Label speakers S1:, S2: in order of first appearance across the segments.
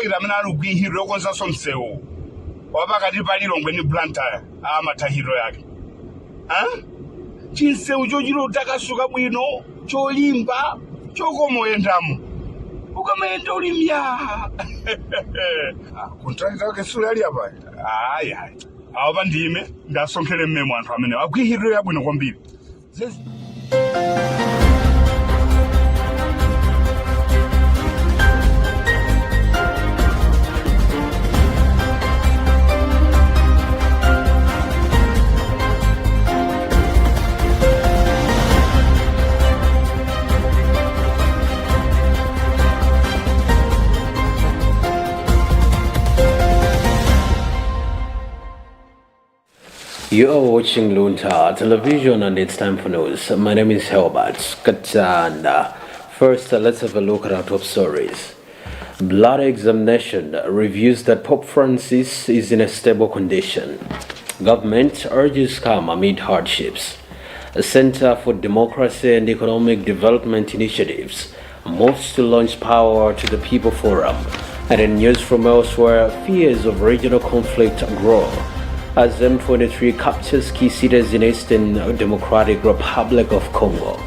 S1: contractor amene ukuyihiro konza somsewu wapakati pali Lilongwe ni Luntha amatahiro yake chinsewu chochiro takasuka bwino cholimba chokomoyendamo ukamayenda ulimya contractor wake sura ali apa ayi awa ndime ndasonkhele mmemo anthu amene akuyihiro yabwino kwambiri.
S2: You are watching Luntha television and it's time for news. My name is Helbert Katanda. First, let's have a look at our top stories. Blood examination reviews that Pope Francis is in a stable condition. Government urges calm amid hardships. A Center for Democracy and Economic Development Initiatives moves to launch Power to the People Forum. And in news from elsewhere, fears of regional conflict grow as M23 captures key cities in Eastern Democratic Republic of Congo.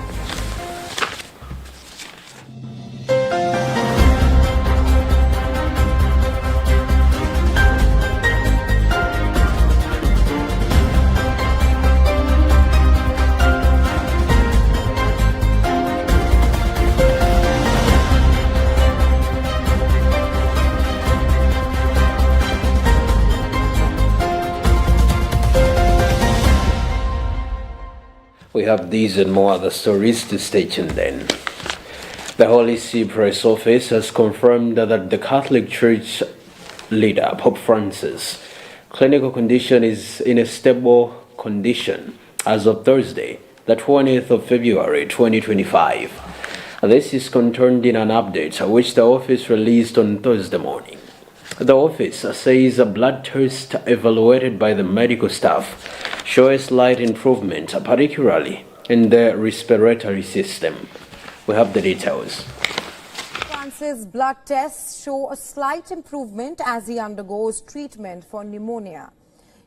S2: We have these and more other stories to stay tuned in. The Holy See Press Office has confirmed that the Catholic Church leader, Pope Francis' clinical condition is in a stable condition as of Thursday, the 20th of February 2025. This is contained in an update which the office released on Thursday morning. The office says a blood test evaluated by the medical staff show a slight improvement, particularly in the respiratory system. We have the details.
S3: Francis' blood tests show a slight improvement as he undergoes treatment for pneumonia.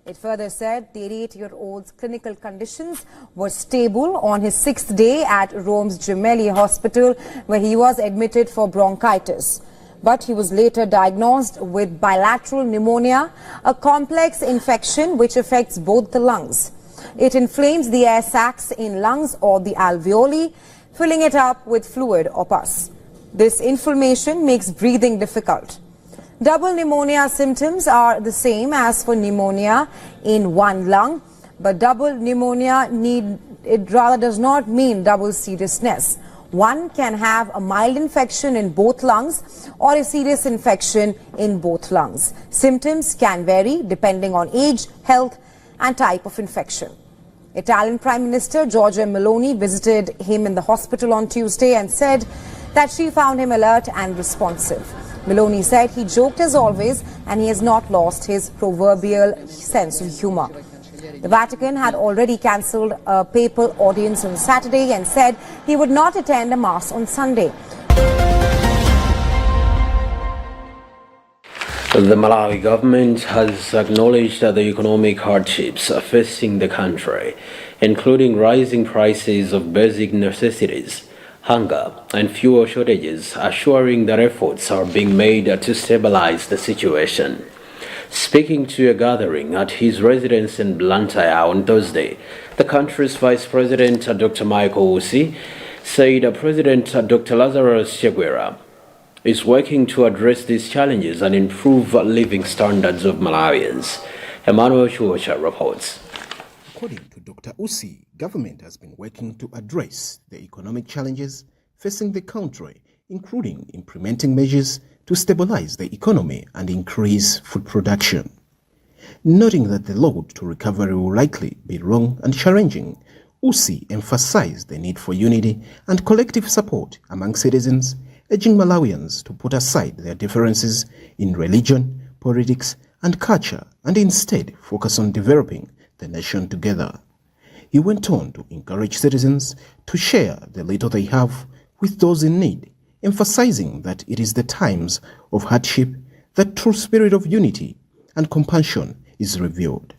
S3: It further said the 88-year-old's clinical conditions were stable on his 6th day at Rome's Gemelli Hospital, where he was admitted for bronchitis. But he was later diagnosed with bilateral pneumonia, a complex infection which affects both the lungs. It inflames the air sacs in lungs or the alveoli, filling it up with fluid or pus. This inflammation makes breathing difficult. Double pneumonia symptoms are the same as for pneumonia in one lung, but double pneumonia does not mean double seriousness. One can have a mild infection in both lungs or a serious infection in both lungs. Symptoms can vary depending on age, health, and type of infection. Italian Prime Minister Giorgia Meloni visited him in the hospital on Tuesday and said that she found him alert and responsive. Meloni said he joked as always and he has not lost his proverbial sense of humor. The Vatican had already cancelled a papal audience on Saturday and said he would not attend a mass on Sunday.
S2: The Malawi government has acknowledged the economic hardships facing the country, including rising prices of basic necessities, hunger, and fuel shortages, assuring that efforts are being made to stabilize the situation. Speaking to a gathering at his residence in Luntha on Thursday, the country's Vice President, Dr. Michael Usi, said President Dr. Lazarus Chakwera is working to address these challenges and improve living standards of Malawians. Emmanuel Chuocha reports.
S4: According to Dr. Usi, government has been working to address the economic challenges facing the country, including implementing measures to stabilize the economy and increase food production. Noting that the road to recovery will likely be long and challenging, Usi emphasized the need for unity and collective support among citizens, urging Malawians to put aside their differences in religion, politics, and culture and instead focus on developing the nation together. He went on to encourage citizens to share the little they have with those in need, emphasizing that it is the times of hardship the true spirit of unity and compassion is revealed.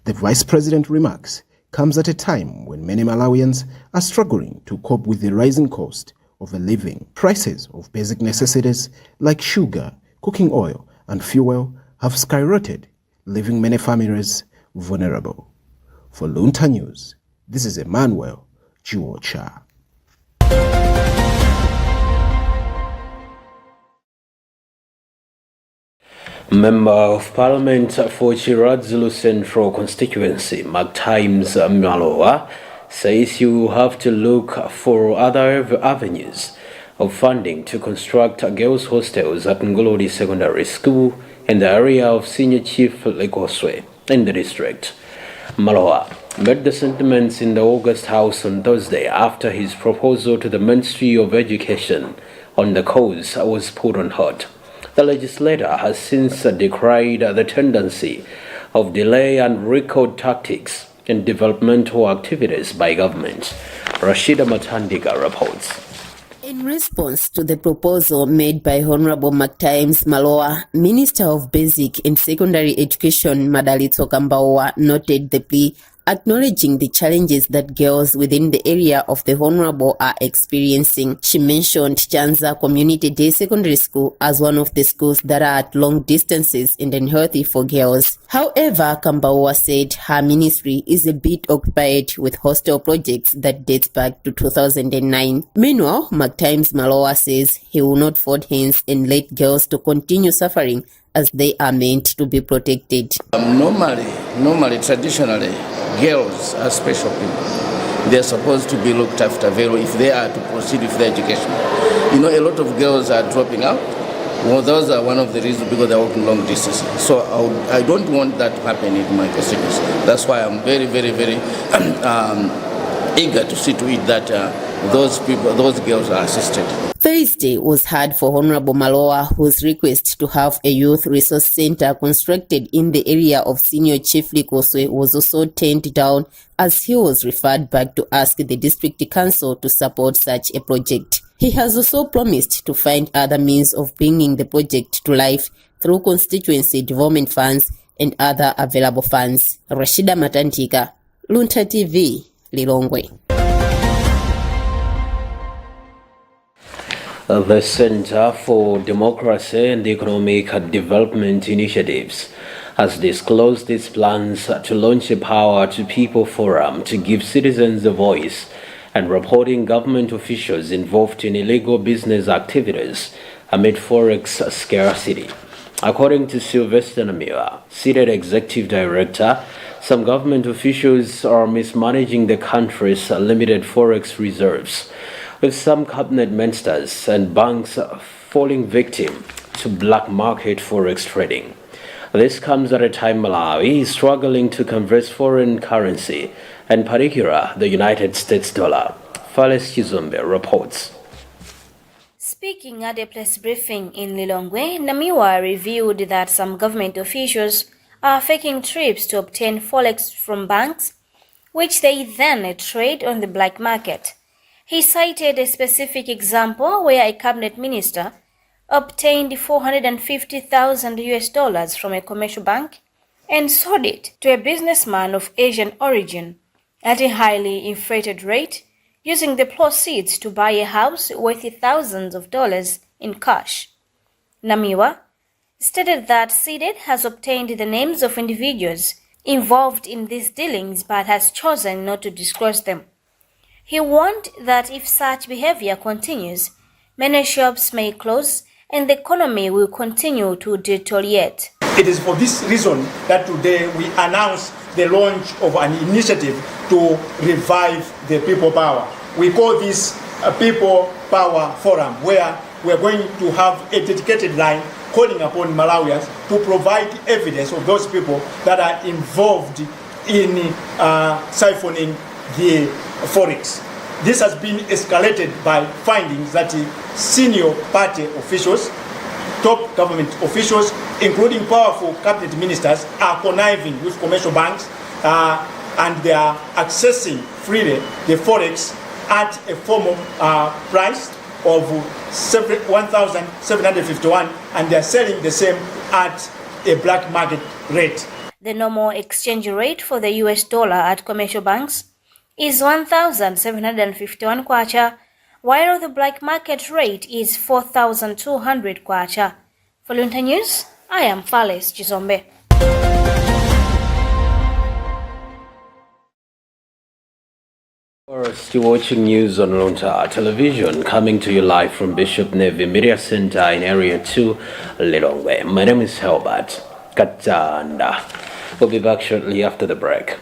S4: The Vice President remarks comes at a time when many Malawians are struggling to cope with the rising cost of a living. Prices of basic necessities like sugar, cooking oil, and fuel have skyrocketed, leaving many families vulnerable. For Luntha News, this is Emmanuel Chiwocha.
S2: Member of Parliament for Chiradzulu Central Constituency, Mark Times Malowa, says you have to look for other avenues of funding to construct girls' hostels at Ngolodi Secondary School in the area of Senior Chief Lekoswe in the district. Malowa made the sentiments in the August House on Thursday after his proposal to the Ministry of Education on the cause was put on hold. The legislator has since decried the tendency of delay and record tactics in developmental activities by government. Rashida Matandiga reports.
S5: In response to the proposal made by Honorable McTimes Malowa, Minister of Basic and Secondary Education Madalitso Kambawa noted the plea, acknowledging the challenges that girls within the area of the Honorable are experiencing. She mentioned Chanza Community Day Secondary School as one of the schools that are at long distances and unhealthy for girls. However, Kambawa said her ministry is a bit occupied with hostel projects that dates back to 2009. Meanwhile, McTimes Malowa says he will not fold hands and let girls to continue suffering as they are meant to be protected.
S6: Normally, traditionally, girls are special people. They are supposed to be looked after very if they are to proceed with their education. You know, a lot of girls are dropping out. Well, those are one of the reasons because they're walking long distances. So I don't want that to happen in my constituency. That's why I'm very, very, very eager to see to it that those girls are assisted.
S5: Thursday was hard for Honorable Malowa, whose request to have a youth resource center constructed in the area of Senior Chief Lekoswe was also turned down as he was referred back to ask the district council to support such a project. He has also promised to find other means of bringing the project to life through constituency development funds and other available funds. Rashida Matantika, Luntha TV, Lilongwe.
S2: The Center for Democracy and Economic Development Initiatives has disclosed its plans to launch a Power to People forum to give citizens a voice and reporting government officials involved in illegal business activities amid forex scarcity. According to Sylvester Namira, seated executive director, some government officials are mismanaging the country's limited forex reserves, with some cabinet ministers and banks falling victim to black market forex trading. This comes at a time Malawi is struggling to convert foreign currency, in particular the United States dollar. Fales Chizombe reports.
S7: Speaking at a press briefing in Lilongwe, Namiwa revealed that some government officials are faking trips to obtain forex from banks, which they then trade on the black market. He cited a specific example where a cabinet minister obtained $450,000 from a commercial bank and sold it to a businessman of Asian origin at a highly inflated rate, using the proceeds to buy a house worth thousands of dollars in cash. Namiwa stated that SEDED has obtained the names of individuals involved in these dealings but has chosen not to disclose them. He warned that if such behavior continues, many shops may close and the economy will continue to deteriorate.
S8: It is for this reason that today we announce the launch of an initiative to revive the people power. We call this a People Power Forum, where we are going to have a dedicated line calling upon Malawians to provide evidence of those people that are involved in siphoning the forex. This has been escalated by findings that senior party officials, top government officials, including powerful cabinet ministers, are conniving with commercial banks and they are accessing freely the forex at a formal price of 1,751, and they are selling the same at a black market rate.
S7: The normal exchange rate for the US dollar at commercial banks is 1,751 kwacha, while the black market rate is 4,200 kwacha. For Luntha News, I am Fales Chizombe.
S2: Still watching news on Luntha television, coming to you live from Bishop Navy Media Center in Area 2, Lilongwe. My name is Helbert Katanda. We'll be back shortly after the break.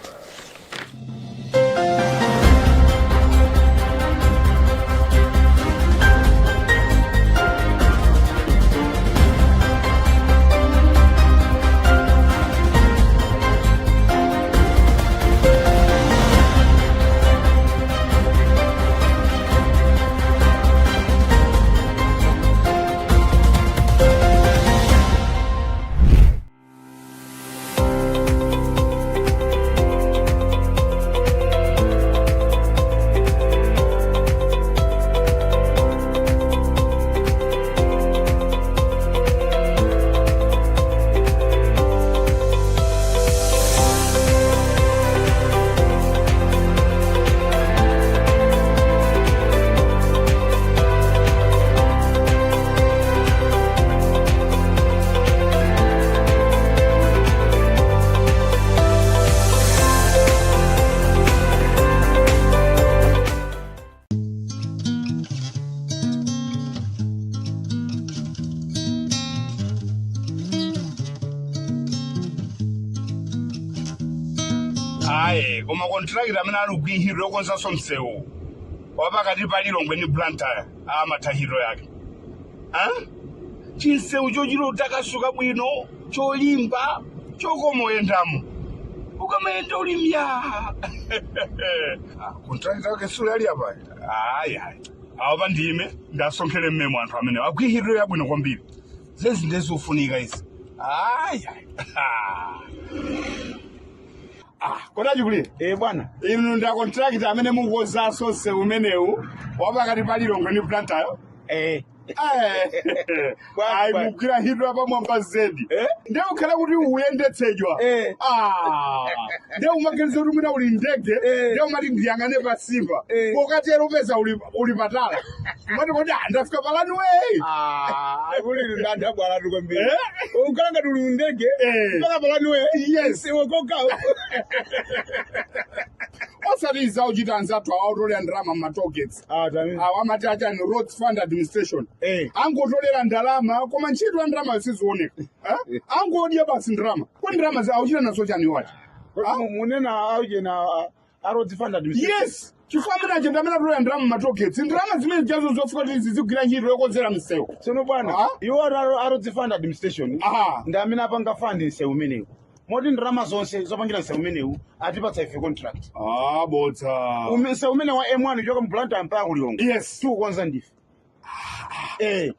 S1: Aye, koma contract amene ali kugwihiro konza somsewu. Wapakati pa Lilongwe ni Luntha amatahiro yake. Chinsewu chochiro takasuka bwino, cholimba, chokomoyendamo. Ukamayenda ulimya. Contract yake sura ali apa. Aye. Aba ndime ndasonkhele mmemo anthu amene akugwihiro yabwino kwambiri. Zezi ndezofunika izi. Aye. Kona jukuli?
S8: Bwana.
S1: Inu nda contract amene mungoza sonse umenewu wapakati pa Lilongwe ni Luntha yo? Ai mukira hidro apa mwamba zedi. Nde ukhala kuti uyendetsejwa. Nde umaganiza kuti mwina uli ndege, nde umati ndiyangane pa Simba. Pokatero pesa uli patala. Umati kuti ndafika palani we.
S8: Kuli ndanda bwana tukwambia. Ukhala ngati uli ndege, mpaka palani we.
S1: Yes.
S8: Wokoka.
S1: Osaliza uchita nzatu awatolera ndalama matockets. Awamatacha ni Roads Fund Administration. Angotolera ndalama koma ntchito ya ndalama zisizooneka. Angodya basi ndalama. Kwa ndalama auchita nazo chani wachi?
S8: Munena auje na Roads Fund Administration.
S1: Yes. Chifamina chendamena tolera ndalama matockets. Ndalama zimene jazo zofika kuti zizigwira ntchito yokonzera msewu.
S8: Sono bwana, you are Roads Fund Administration. Ndamina apanga fund msewu umenewu. Modi ndalama zonse zopangira msewu umenewu atipatsa ife contract.
S1: Botsa.
S8: Umene wa M1 joka mu Luntha mpaka kuliongo.
S1: Yes.
S8: Tukonza ndife.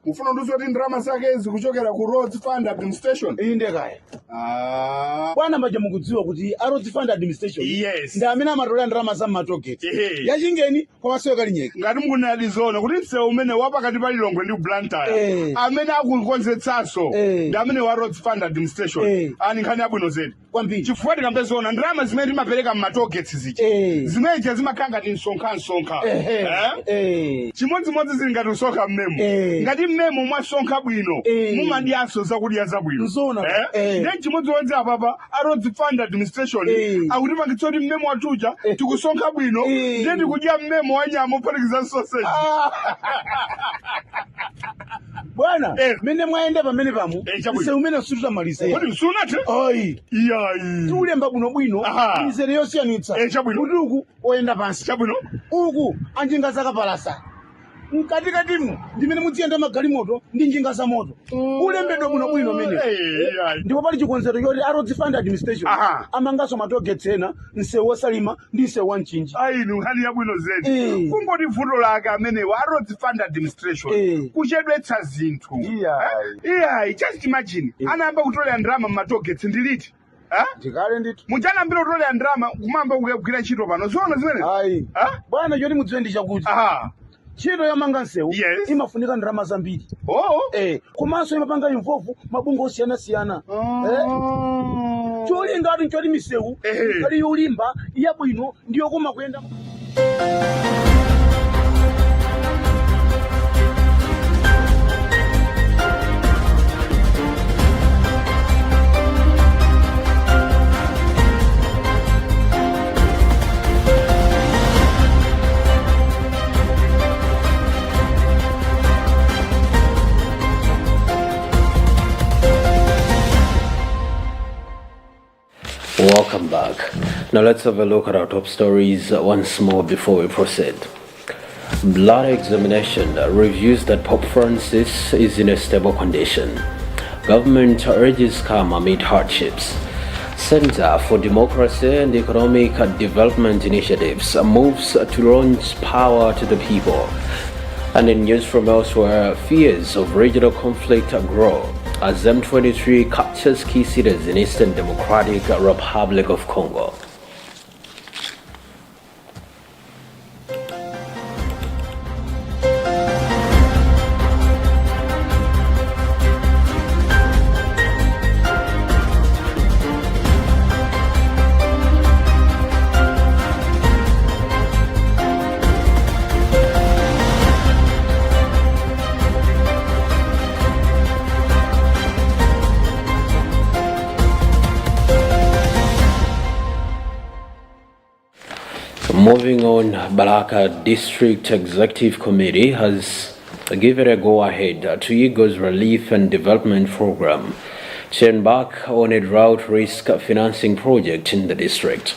S1: Ufuna ndizoti ndalama zake zikuchokera ku Roads Fund Administration.
S8: Inde kaya. Bwana maja mukudziwa kuti Roads Fund Administration.
S1: Yes.
S8: Ndi amene amatolera ndalama za matocket. Yachingeni kwa masoyo kalinyeka.
S1: Ngati mukunalizona kuti msewu umene wapakati pa Lilongwe ndi Luntha. Amene akukonzetsanso ndi amene wa Roads Fund Administration. Ani nkhani yabwino zedi.
S8: Kwambiri.
S1: Chifukwa tikambezona ndalama zimene timapereka matockets zichi. Zimene zimakanga ndi nsonkha. Chimodzimodzi zili ngati usonkha mmemo. Ngati mmemo mwasonkha bwino mumadiyaso zakudya zabwino. Ndiye chimodzimodzi apapa Roads Fund Administration akuti pangitsoti mmemo watuja tikusonkha bwino ndiye tikudya mmemo wa nyama ophatikiza sausage.
S8: Bwana, mene mwaenda pamene pamu, ise umene sututamaliza.
S1: Kodi msunate?
S8: Ayi.
S1: Iyayi.
S8: Tulemba bwino, mizere yosiyanitsa. Kuti uku oyenda pansi.
S1: Chabwino.
S8: Uku anjinga zakapalasa. Mkatikatimu ndimene mudziyenda magalimoto ndi njinga za moto. Ulembedwe bwino mene. Ndipo pali chikonzero choti Roads Fund Administration amangaso matockets ena msewu wosalima ndi msewu wa mchinji.
S1: Inu nkhani yabwino zedi. Kungoti vuto lake amene wa Roads Fund Administration kuchedwetsa zinthu. Iyayi, just imagine anayamba kutolera ndalama matockets ndiliti.
S8: Ndikale ndithu.
S1: Mujana mbira kutolera ndalama kumamba kugwira ntchito pano. Zoona zimene?
S8: Ayi. Bwana choti mudziwe ndi chakuti.
S9: ntchito yomanga nsewu
S1: Yes.
S9: imafunika ndalama zambiri. Komanso imapanga involve mabungwe osiyanasiyana. Cholinga ati nchoti misewu ikali yolimba yabwino ndiyo koma kuyenda.
S2: Welcome back. Now let's have a look at our top stories once more before we proceed. Blood examination reviews that Pope Francis is in a stable condition. Government urges calm amid hardships. Center for Democracy and Economic Development Initiatives moves to launch power to the people. And in news from elsewhere, fears of regional conflict grow as M23 captures key cities in Eastern Democratic Republic of Congo. Moving on, Balaka District Executive Committee has given a go-ahead to Eagle's Relief and Development Program to embark on a drought risk financing project in the district.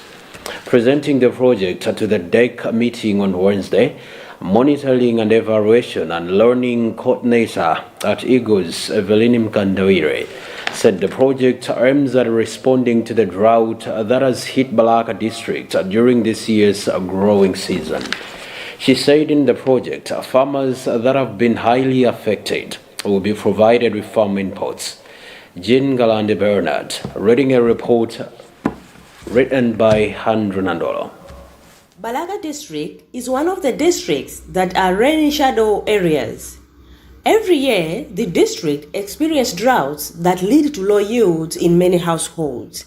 S2: Presenting the project to the DEC meeting on Wednesday, Monitoring and Evaluation and Learning Coordinator at Eagle's Evelyn Mkandawire said the project aims at responding to the drought that has hit Balaka district during this year's growing season. She said in the project, farmers that have been highly affected will be provided with farm inputs. Jean Galande Bernard, reading a report written by Handra Nandolo.
S10: Balaka district is one of the districts that are rain shadow areas. Every year, the district experiences droughts that lead to low yields in many households.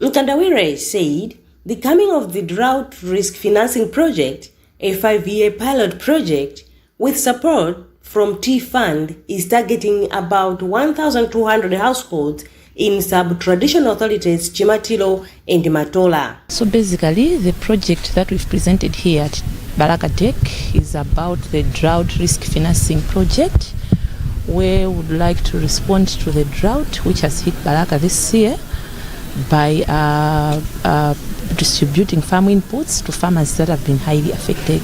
S10: Mkandawire said the coming of the Drought Risk Financing Project, a 5-year pilot project with support from T-Fund, is targeting about 1,200 households in sub-traditional authorities Chimatilo and Matola.
S11: So basically, the project that we've presented here at Balaka DEC is about the drought risk financing project, where we would like to respond to the drought which has hit Balaka this year by distributing farm inputs to farmers that have been highly affected.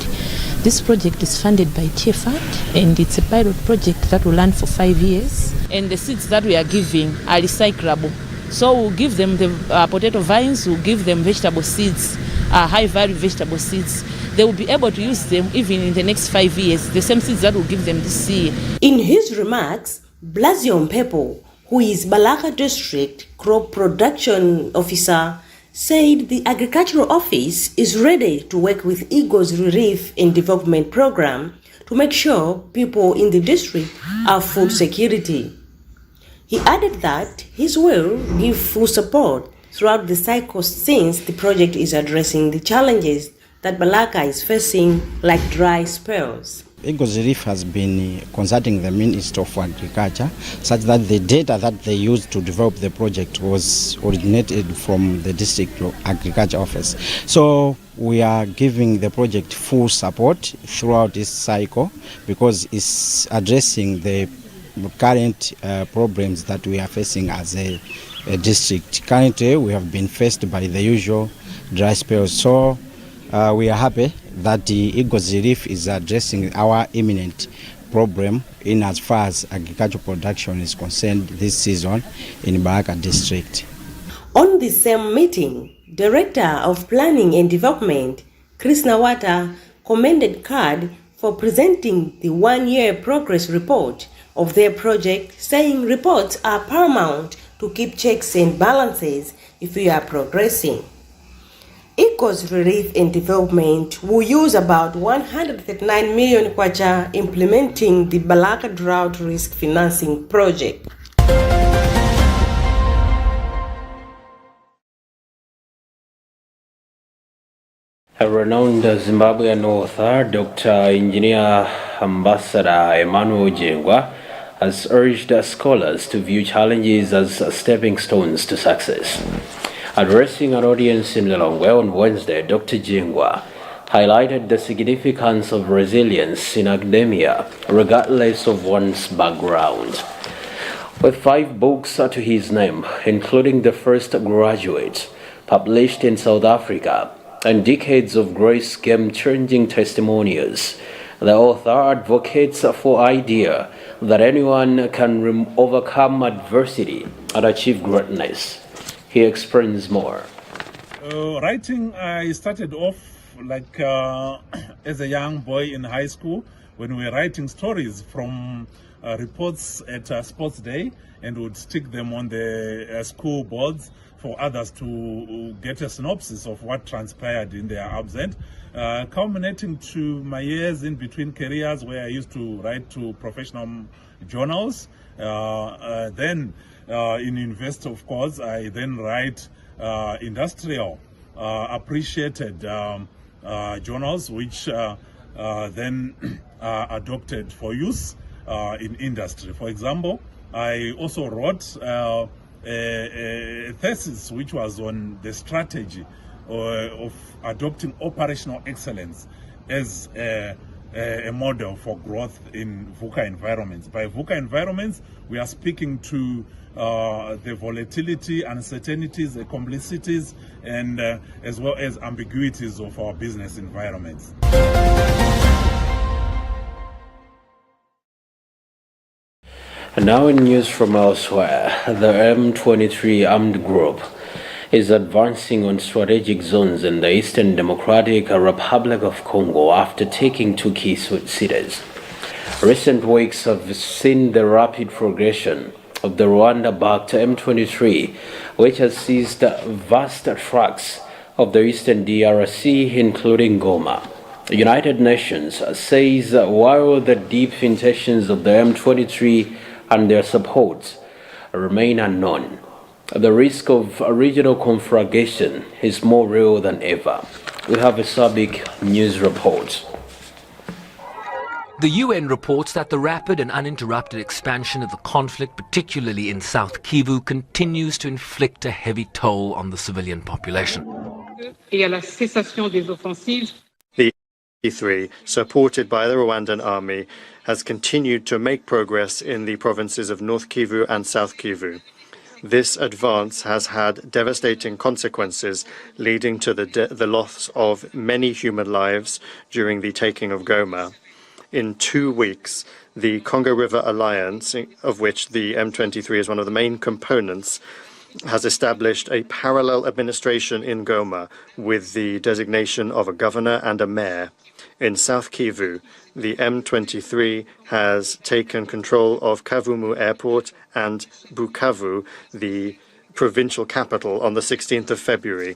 S11: This project is funded by TFund, and it's a pilot project that will run for 5 years. And the seeds that we are giving are recyclable. So we'll give them the potato vines, we'll give them vegetable seeds, high-value vegetable seeds. They will be able to use them even in the next 5 years, the same seeds that we'll give them this year.
S10: In his remarks, Blasio Mpepo, who is Balaka District Crop Production Officer, said the Agricultural Office is ready to work with Eagle's Relief and Development Program to make sure people in the district have food security. He added that his will give full support throughout the cycle since the project is addressing the challenges that Balaka is facing, like dry spells.
S12: Eagle's Relief has been consulting the Minister of Agriculture such that the data that they used to develop the project was originated from the District Agriculture Office. So we are giving the project full support throughout this cycle because it's addressing the current problems that we are facing as a district. Currently, we have been faced by the usual dry spells. So we are happy that the Eagle's Relief is addressing our imminent problem in as far as agricultural production is concerned this season in Balaka district.
S10: On the same meeting, Director of Planning and Development, Chris Nawata, commended CAD for presenting the one-year progress report of their project, saying reports are paramount to keep checks and balances if we are progressing. ECO's Relief and Development will use about 139 million kwacha implementing the Balaka Drought Risk Financing Project.
S2: A renowned Zimbabwean author, Dr. Engineer Ambassador Emmanuel Jengwa, has urged scholars to view challenges as stepping stones to success. Addressing an audience in Lilongwe on Wednesday, Dr. Jengwa highlighted the significance of resilience in academia, regardless of one's background. With 5 books to his name, including The First Graduate, published in South Africa, and decades of grace game-changing testimonials, the author advocates for idea that anyone can overcome adversity and achieve greatness. He explains more.
S13: Writing, I started off like as a young boy in high school when we were writing stories from reports at sports day, and would stick them on the school boards for others to get a synopsis of what transpired in their absent, culminating to my years in between careers where I used to write to professional journals. Then in university, of course, I then write industrial, appreciated journals, which then are adopted for use in industry. For example, I also wrote a thesis which was on the strategy of adopting operational excellence as a model for growth in VUCA environments. By VUCA environments, we are speaking to the volatility, uncertainties, the complexities, and as well as ambiguities of our business environments.
S2: And now in news from elsewhere, the M23 armed group is advancing on strategic zones in the Eastern Democratic Republic of Congo after taking 2 key cities. Recent weeks have seen the rapid progression of the Rwanda-backed M23, which has seized vast tracts of the Eastern DRC, including Goma. The United Nations says while the deep intentions of the M23 and their support remain unknown, the risk of a regional conflagration is more real than ever. We have a SABIC news report.
S14: The UN reports that the rapid and uninterrupted expansion of the conflict, particularly in South Kivu, continues to inflict a heavy toll on the civilian population.
S15: The M23, supported by the Rwandan army, has continued to make progress in the provinces of North Kivu and South Kivu. This advance has had devastating consequences, leading to the loss of many human lives during the taking of Goma. In 2 weeks, the Congo River Alliance, of which the M23 is one of the main components, has established a parallel administration in Goma with the designation of a governor and a mayor. In South Kivu, the M23 has taken control of Kavumu Airport and Bukavu, the provincial capital, on the 16th of February.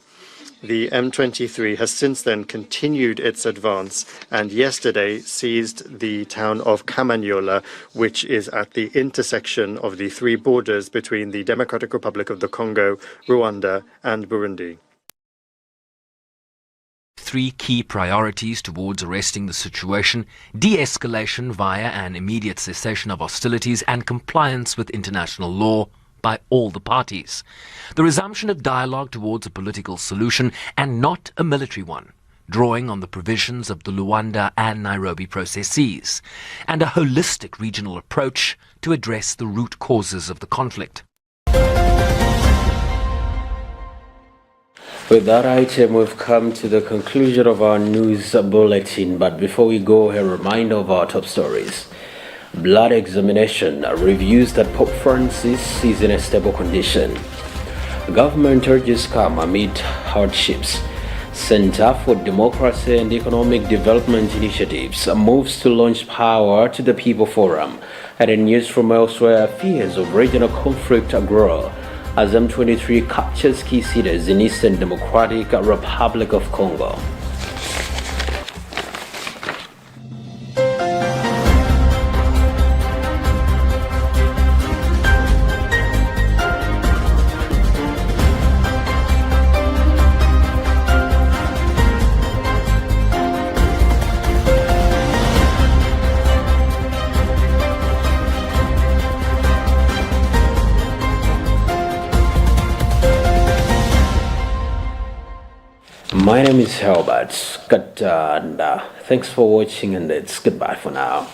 S15: The M23 has since then continued its advance and yesterday seized the town of Kamanyola, which is at the intersection of the 3 borders between the Democratic Republic of the Congo, Rwanda, and Burundi.
S14: 3 key priorities towards arresting the situation: de-escalation via an immediate cessation of hostilities and compliance with international law by all the parties, the resumption of dialogue towards a political solution and not a military one, drawing on the provisions of the Luanda and Nairobi processes, and a holistic regional approach to address the root causes of the conflict.
S2: With that item, we've come to the conclusion of our news bulletin. But before we go, a reminder of our top stories. Blood examination reviews that Pope Francis is in a stable condition. Government urges calm amid hardships. Center for Democracy and Economic Development Initiatives moves to launch Power to the People Forum. And in news from elsewhere, fears of regional conflict grow as M23 captures key cities in Eastern Democratic Republic of Congo. My name is Herbert, and thanks for watching, and it's goodbye for now.